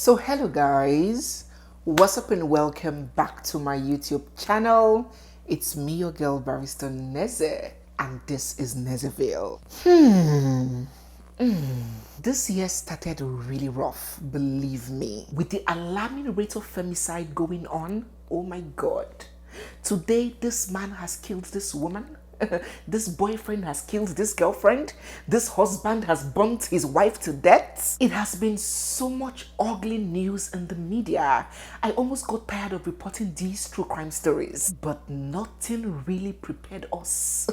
So hello guys, what's up and welcome back to my YouTube channel. It's me, your girl barrister Neze, and this is Nezeville. This year started really rough, believe me, with the alarming rate of femicide going on. Oh my god. Today this man has killed this woman. This boyfriend has killed this girlfriend. This husband has burnt his wife to death. It has been so much ugly news in the media. I almost got tired of reporting these true crime stories, but nothing really prepared us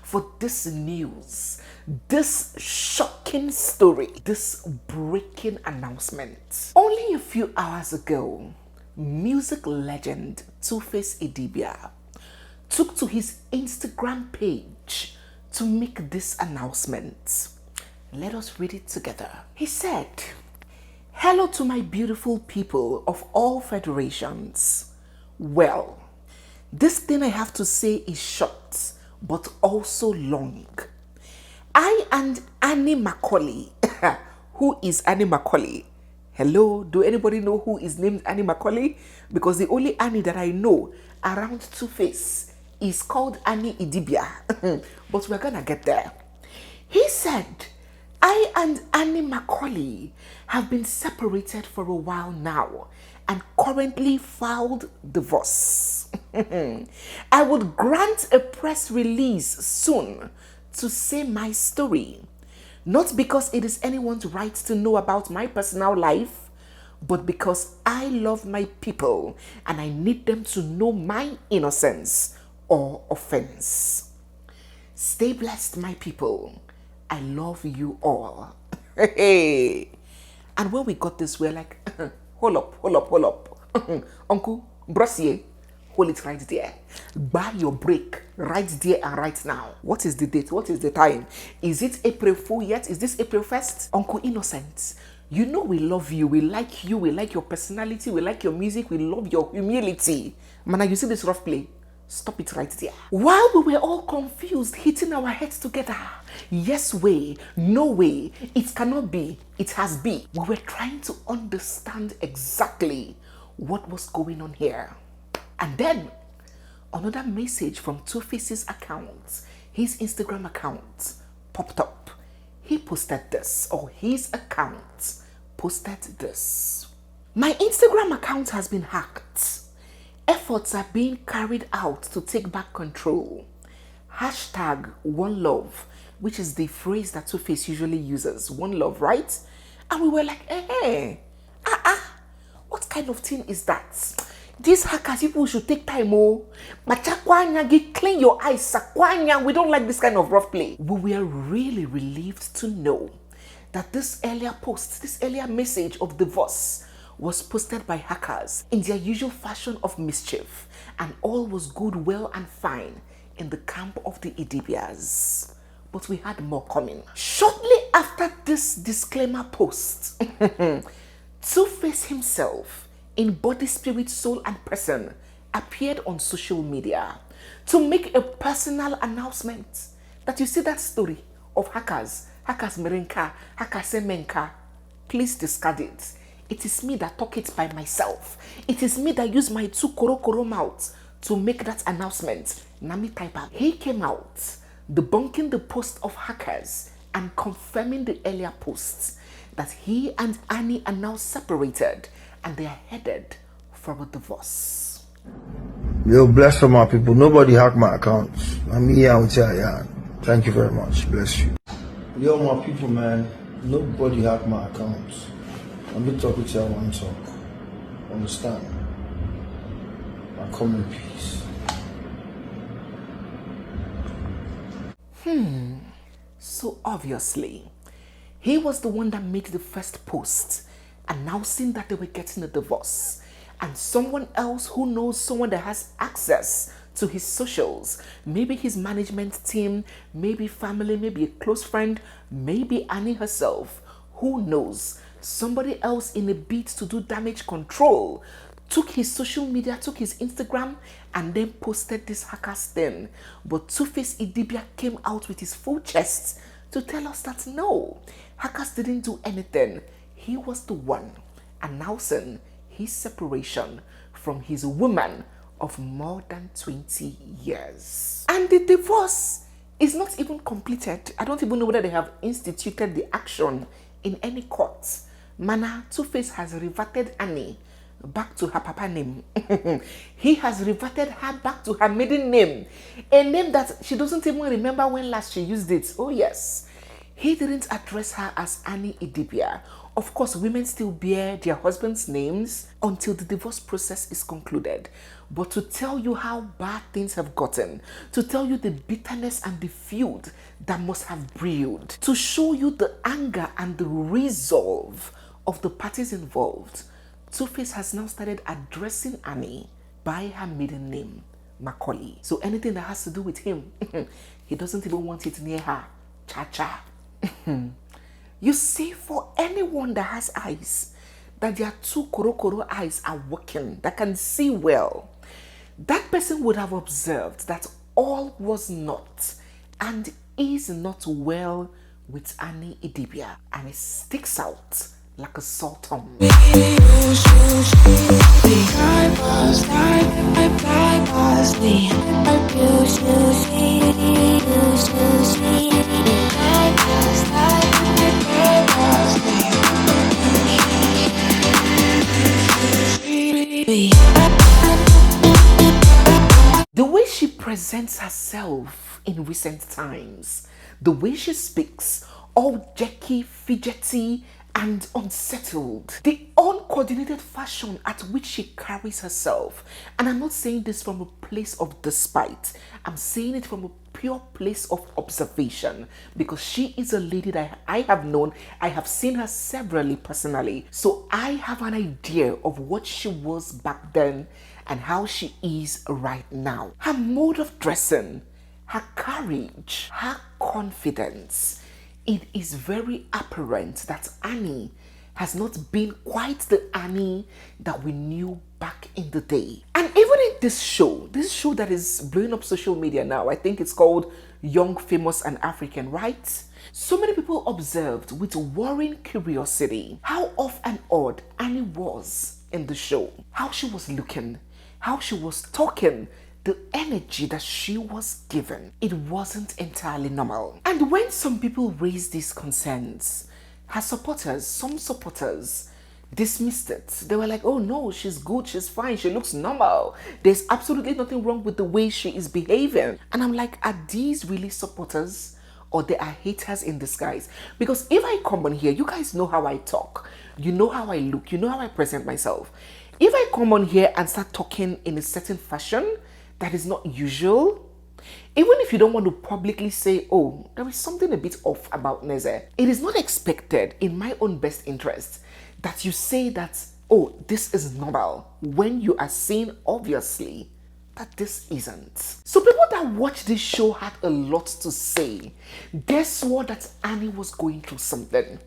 for this news, this shocking story, this breaking announcement. Only a few hours ago, music legend Two-Face Idibia took to his Instagram page to make this announcement. Let us read it together. He said, "Hello to my beautiful people of all federations. Well, this thing I have to say is short, but also long. I and Annie Macaulay," who is Annie Macaulay? Hello, do anybody know who is named Annie Macaulay? Because the only Annie that I know around Two-Face is called Annie Idibia, but we're gonna get there. He said, "I and Annie Macaulay have been separated for a while now and currently filed divorce. I would grant a press release soon to say my story, not because it is anyone's right to know about my personal life, but because I love my people and I need them to know my innocence or offense. Stay blessed, my people. I love you all." Hey. And when we got this, we're like, hold up. Uncle, Brossier, hold it right there. Buy your break right there and right now. What is the date? What is the time? Is it April Fool yet? Is this April 1st? Uncle Innocent, you know we love you. We like your personality. We like your music. We love your humility. Man, you see this rough play? Stop it right there. While we were all confused, hitting our heads together, yes way, no way, it cannot be, it has been, we were trying to understand exactly what was going on here. And then another message from Two-Face's account, his Instagram account, popped up. He posted this, or his account posted this. "My Instagram account has been hacked. Efforts are being carried out to take back control. Hashtag one love," which is the phrase that Two-Face usually uses. One love, right? And we were like, what kind of thing is that? These hackers, people should take time, oh. Machakwanya, clean your eyes, sakwanya. We don't like this kind of rough play. We were really relieved to know that this earlier post, this earlier message of divorce was posted by hackers in their usual fashion of mischief, and all was good, well and fine in the camp of the Idibias. But we had more coming. Shortly after this disclaimer post, Two-Face himself, in body, spirit, soul and person, appeared on social media to make a personal announcement that you see that story of hackers merenka, hackers semenka, please discard it. It is me that talk it by myself. It is me that use my two koro mouth to make that announcement. Nami Taipa. He came out debunking the post of hackers and confirming the earlier posts that he and Annie are now separated and they are headed for a divorce. Yo, bless for my people. Nobody hacked my accounts. I'm here out here, yeah. Thank you very much. Bless you. Yo, my people, man. Nobody hacked my accounts. I'm going to talk with you, I want to talk. Understand? I come in peace. So obviously, he was the one that made the first post announcing that they were getting a divorce. And someone else who knows someone that has access to his socials, maybe his management team, maybe family, maybe a close friend, maybe Annie herself, who knows, somebody else in a bid to do damage control took his social media, took his Instagram, and then posted this hackers thing. But Two-Face Idibia came out with his full chest to tell us that no, hackers didn't do anything. He was the one announcing his separation from his woman of more than 20 years. And the divorce is not even completed. I don't even know whether they have instituted the action in any court. Mana Two-Face has reverted Annie back to her papa name. He has reverted her back to her maiden name, a name that she doesn't even remember when last she used it. Oh yes, he didn't address her as Annie Idibia. Of course, women still bear their husbands' names until the divorce process is concluded. But to tell you how bad things have gotten, to tell you the bitterness and the feud that must have brewed, to show you the anger and the resolve of the parties involved, Two-Face has now started addressing Annie by her maiden name, Macaulay. So anything that has to do with him, he doesn't even want it near her. Cha-cha. You see, for anyone that has eyes, that their two koro eyes are working, that can see well, that person would have observed that all was not and is not well with Annie Idibia, and it sticks out like a sore thumb. The way she presents herself in recent times, the way she speaks, all jerky, fidgety, and unsettled, the uncoordinated fashion at which she carries herself. And I'm not saying this from a place of despite, I'm saying it from a pure place of observation, because she is a lady that I have known. I have seen her severally personally, so I have an idea of what she was back then and how she is right now. Her mode of dressing, her courage, her confidence, it is very apparent that Annie has not been quite the Annie that we knew back in the day. And even in this show that is blowing up social media now, I think it's called Young, Famous and African, right? So many people observed with worrying curiosity how off and odd Annie was in the show, how she was looking, how she was talking, the energy that she was given. It wasn't entirely normal. And when some people raised these concerns, her supporters, some supporters, dismissed it. They were like, oh no, she's good, she's fine, she looks normal. There's absolutely nothing wrong with the way she is behaving. And I'm like, are these really supporters, or they are haters in disguise? Because if I come on here, you guys know how I talk, you know how I look, you know how I present myself. If I come on here and start talking in a certain fashion that is not usual, even if you don't want to publicly say, oh, there is something a bit off about Neze, it is not expected in my own best interest that you say that, oh, this is normal, when you are seeing obviously that this isn't. So people that watched this show had a lot to say. They swore that Annie was going through something.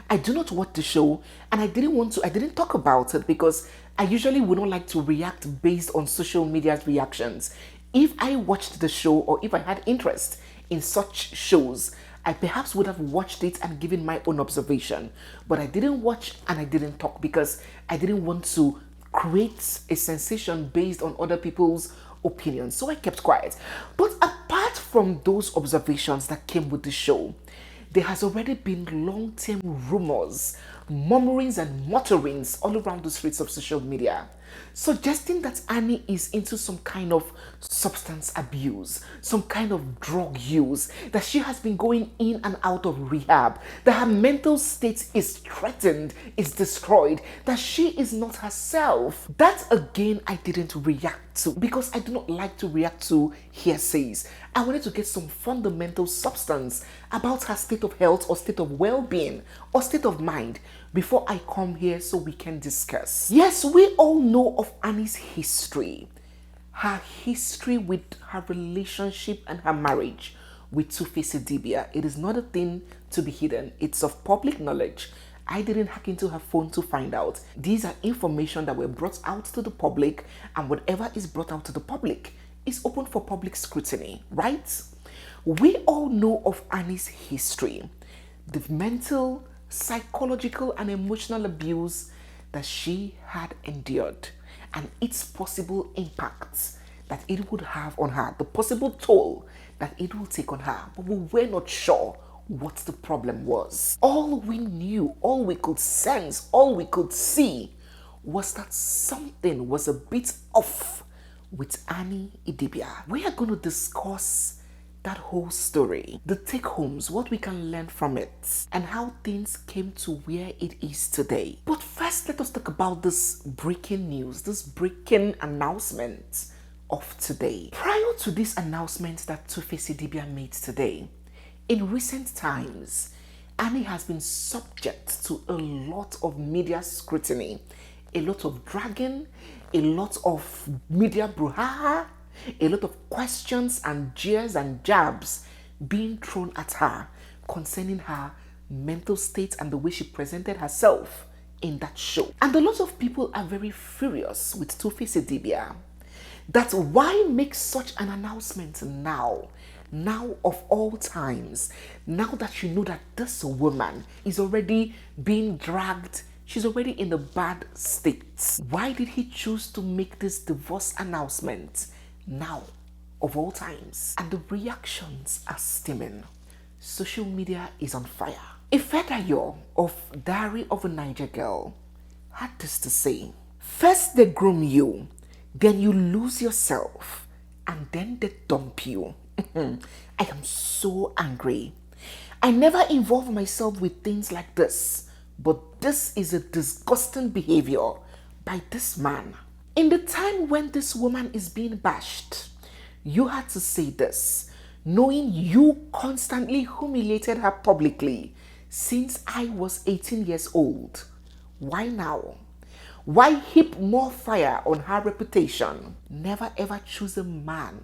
I do not watch the show, and I didn't talk about it because I usually would not like to react based on social media's reactions. If I watched the show, or if I had interest in such shows, I perhaps would have watched it and given my own observation. But I didn't watch and I didn't talk because I didn't want to create a sensation based on other people's opinions. So I kept quiet. But apart from those observations that came with the show, there has already been long-term rumors, murmurings and mutterings all around the streets of social media, suggesting that Annie is into some kind of substance abuse, some kind of drug use, that she has been going in and out of rehab, that her mental state is threatened, is destroyed, that she is not herself. That again, I didn't react to because I do not like to react to hearsays. I wanted to get some fundamental substance about her state of health or state of well-being or state of mind before I come here so we can discuss. Yes, we all know of Annie's history. Her history with her relationship and her marriage with Two-Face Idibia. It is not a thing to be hidden. It's of public knowledge. I didn't hack into her phone to find out. These are information that were brought out to the public, and whatever is brought out to the public is open for public scrutiny, right? We all know of Annie's history, the mental, psychological and emotional abuse that she had endured and its possible impacts that it would have on her, the possible toll that it will take on her. But we were not sure what the problem was. All we knew, all we could sense, all we could see was that something was a bit off with Annie Idibia. We are going to discuss that whole story, the take-homes, what we can learn from it, and how things came to where it is today. But first, let us talk about this breaking news, this breaking announcement of today. Prior to this announcement that Two-Face Idibia made today, in recent times, Annie has been subject to a lot of media scrutiny, a lot of dragging, a lot of media brouhaha, a lot of questions and jeers and jabs being thrown at her concerning her mental state and the way she presented herself in that show. And a lot of people are very furious with Two-Face Idibia. That's why make such an announcement now of all times, now that you know that this woman is already being dragged, she's already in a bad state. Why did he choose to make this divorce announcement now of all times? And the reactions are steaming. Social media is on fire. Ifedayo of Diary of a Niger Girl had this to say: first they groom you, then you lose yourself, and then they dump you. I am so angry. I never involve myself with things like this, but this is a disgusting behavior by this man. In the time when this woman is being bashed, you had to say this, knowing you constantly humiliated her publicly since I was 18 years old. Why now? Why heap more fire on her reputation? Never ever choose a man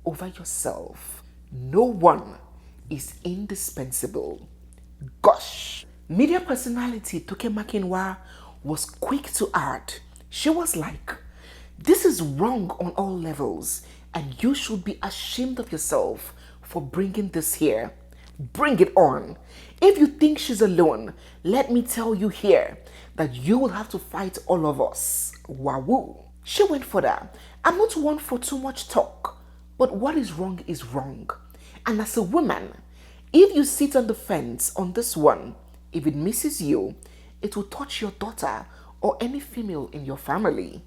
over yourself. No one is indispensable. Gosh. Media personality Toke Makinwa was quick to add. She was like, this is wrong on all levels, and you should be ashamed of yourself for bringing this here. Bring it on. If you think she's alone, let me tell you here that you will have to fight all of us. Wahoo. She went further. I'm not one for too much talk, but what is wrong is wrong. And as a woman, if you sit on the fence on this one, if it misses you, it will touch your daughter or any female in your family.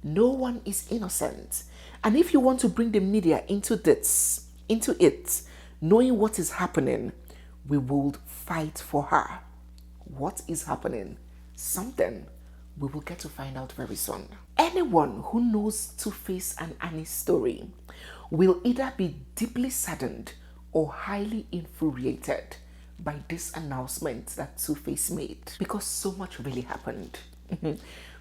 No one is innocent. And if you want to bring the media into it, knowing what is happening, we will fight for her. What is happening? Something we will get to find out very soon. Anyone who knows Two-Face and Annie's story will either be deeply saddened or highly infuriated by this announcement that Two-Face made, because so much really happened.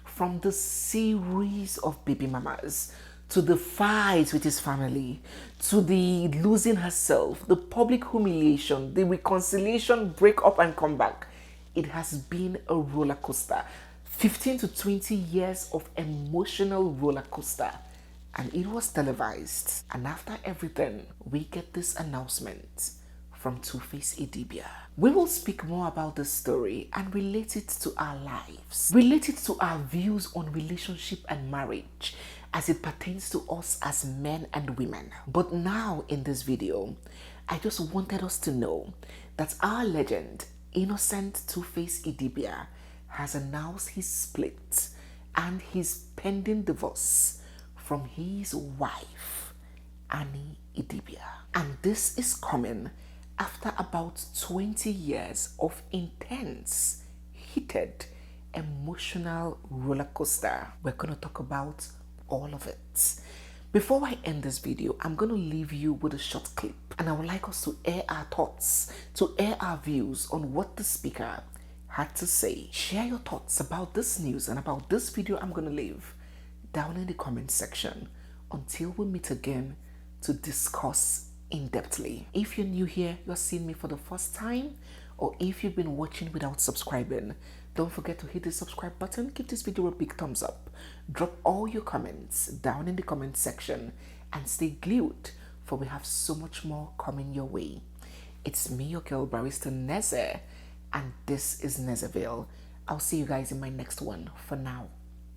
From the series of baby mamas, to the fight with his family, to the losing herself, the public humiliation, the reconciliation, break up and come back. It has been a roller coaster. 15 to 20 years of emotional roller coaster. And it was televised. And after everything, we get this announcement from Two-Face Idibia. We will speak more about this story and relate it to our lives. Relate it to our views on relationship and marriage as it pertains to us as men and women. But now in this video, I just wanted us to know that our legend, innocent Two-Face Idibia, has announced his split and his pending divorce from his wife, Annie Idibia. And this is coming after about 20 years of intense, heated, emotional roller coaster. We're going to talk about all of it. Before I end this video, I'm going to leave you with a short clip, and I would like us to air our thoughts, to air our views on what the speaker had to say. Share your thoughts about this news and about this video I'm going to leave down in the comment section until we meet again to discuss in-depthly. If you're new here, you're seeing me for the first time, or if you've been watching without subscribing, don't forget to hit the subscribe button, give this video a big thumbs up, drop all your comments down in the comment section, and stay glued, for we have so much more coming your way. It's me, your girl barrister Neze, and this is Nezeville, I'll see you guys in my next one. For now,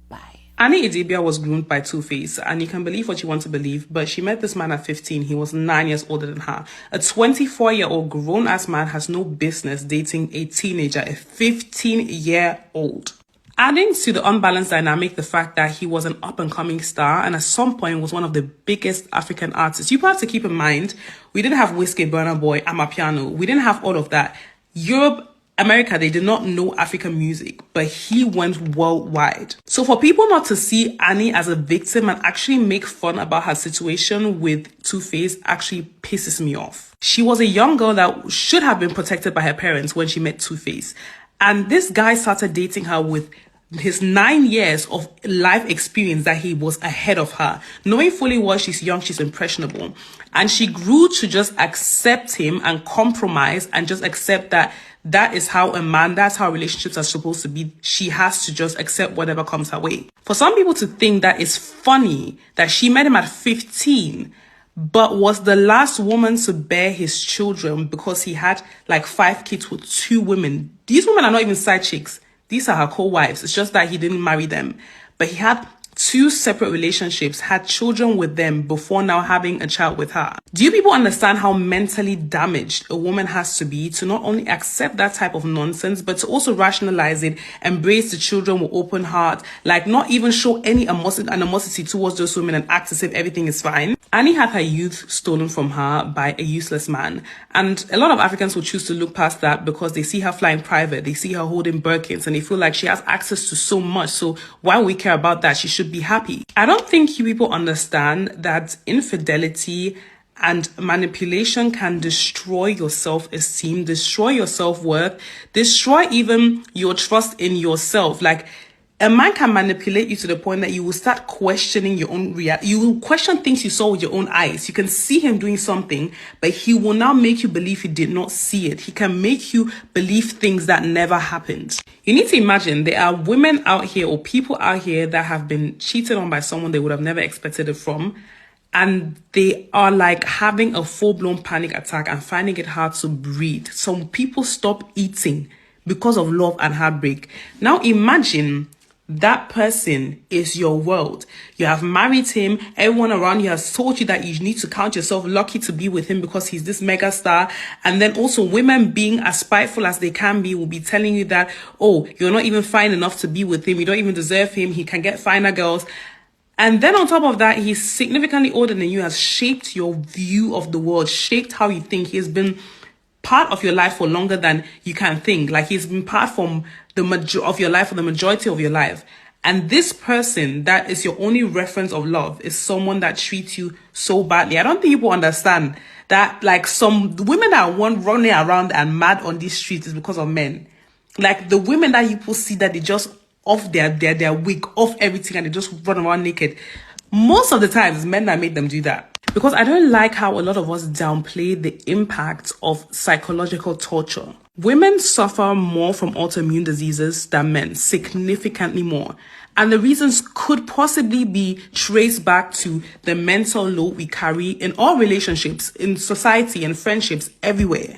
bye. Annie Idibia was groomed by Two-Face, and you can believe what you want to believe, but she met this man at 15. He was 9 years older than her. A 24-year-old grown-ass man has no business dating a teenager, a 15-year-old. Adding to the unbalanced dynamic, the fact that he was an up-and-coming star and at some point was one of the biggest African artists. You have to keep in mind, we didn't have Whiskey, Burna Boy, Amapiano. We didn't have all of that. Europe, America, they did not know African music, but he went worldwide. So for people not to see Annie as a victim and actually make fun about her situation with Two-Face actually pisses me off. She was a young girl that should have been protected by her parents when she met Two-Face. And this guy started dating her with his 9 years of life experience that he was ahead of her, knowing fully well she's young, she's impressionable. And she grew to just accept him and compromise and just accept that that is how a man, that's how relationships are supposed to be. She has to just accept whatever comes her way. For some people to think that it's funny that she met him at 15, but was the last woman to bear his children because he had like 5 kids with 2 women. These women are not even side chicks. These are her co-wives. It's just that he didn't marry them. But he had 2 separate relationships, had children with them before now having a child with her. Do you people understand how mentally damaged a woman has to be to not only accept that type of nonsense, but to also rationalize it, embrace the children with open heart, like not even show any animosity towards those women and act as if everything is fine? Annie had her youth stolen from her by a useless man. And a lot of Africans will choose to look past that because they see her flying private, they see her holding Birkins, and they feel like she has access to so much. So why would we care about that? She should be happy. I don't think you people understand that infidelity and manipulation can destroy your self-esteem, destroy your self-worth, destroy even your trust in yourself. Like, a man can manipulate you to the point that you will start questioning your own reality. You will question things you saw with your own eyes. You can see him doing something, but he will now make you believe he did not see it. He can make you believe things that never happened. You need to imagine there are women out here or people out here that have been cheated on by someone they would have never expected it from. And they are like having a full-blown panic attack and finding it hard to breathe. Some people stop eating because of love and heartbreak. Now imagine that person is your world. You have married him. Everyone around you has told you that you need to count yourself lucky to be with him because he's this mega star. And then also women, being as spiteful as they can be, will be telling you that, oh, you're not even fine enough to be with him. You don't even deserve him. He can get finer girls. And then on top of that, he's significantly older than you, has shaped your view of the world, shaped how you think. He's been part of your life for longer than you can think. Like, he's been part from of your life for the majority of your life. And this person that is your only reference of love is someone that treats you so badly. I don't think people understand that, like, some women that are running around and mad on these streets is because of men. Like, the women that people see that they just off their wig, off everything, and they just run around naked. Most of the times, men that made them do that. Because I don't like how a lot of us downplay the impact of psychological torture. Women suffer more from autoimmune diseases than men, significantly more. And the reasons could possibly be traced back to the mental load we carry in all relationships, in society and friendships, everywhere.